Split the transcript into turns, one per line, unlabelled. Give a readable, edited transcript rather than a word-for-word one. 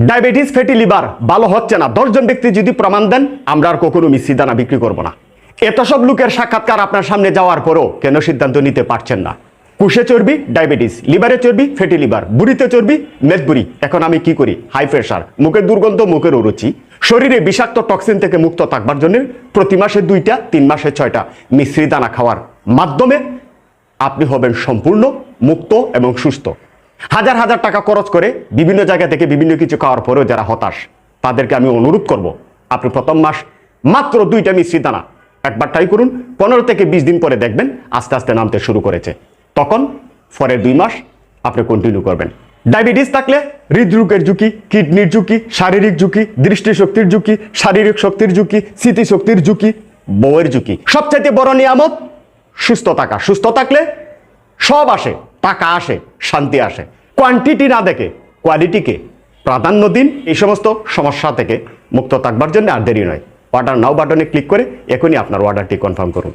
Diabetes fatty liver ভালো হচ্ছে না 10 জন ব্যক্তি যদি প্রমাণ দেন, আমরা আর কখনো মিষ্টি দানা বিক্রি করব না। এত সব লোকের সাক্ষাৎকার আপনার সামনে যাওয়ার পরও কেন সিদ্ধান্ত নিতে পারছেন না? কুশে চর্বি ডায়াবেটিস, লিভারে চর্বি ফ্যাটি লিভার, বুড়িতে চর্বি মেদবুড়ি। এখন আমি কি করি? হাই প্রেশার, মুখের দুর্গন্ধ, মুখের অরুচি। শরীরে বিষাক্ত টক্সিন থেকে মুক্ত থাকবার জন্য প্রতি মাসে 2টা, 3 মাসে 6টা মিশ্রি দানা খাওয়ার মাধ্যমে আপনি হবেন সম্পূর্ণ মুক্ত এবং সুস্থ। হাজার হাজার টাকা খরচ করে বিভিন্ন জায়গা থেকে বিভিন্ন কিছু খাওয়ার পরেও যারা হতাশ, তাদেরকে আমি অনুরোধ করব, আপনি প্রথম মাস মাত্র 2টা মিশ্রি দানা একবার ট্রাই করুন। 15 থেকে 20 দিন পরে দেখবেন আস্তে আস্তে নামতে শুরু করেছে। তখন পরের 2 মাস আপনি কন্টিনিউ করবেন। ডায়াবেটিস থাকলে হৃদরোগের ঝুঁকি, কিডনির ঝুঁকি, শারীরিক ঝুঁকি, দৃষ্টিশক্তির ঝুঁকি, শারীরিক শক্তির ঝুঁকি, স্মৃতিশক্তির ঝুঁকি, বউয়ের ঝুঁকি। সবচাইতে বড় নিয়ামত সুস্থ থাকা। সুস্থ থাকলে সব আসে, টাকা আসে, শান্তি আসে। কোয়ান্টিটি না দেখে কোয়ালিটিকে প্রাধান্য দিন। এই সমস্ত সমস্যা থেকে মুক্ত থাকবার জন্য আর দেরি নয়। অর্ডার নাও বাটনে ক্লিক করে এখনই আপনার অর্ডারটি কনফার্ম করুন।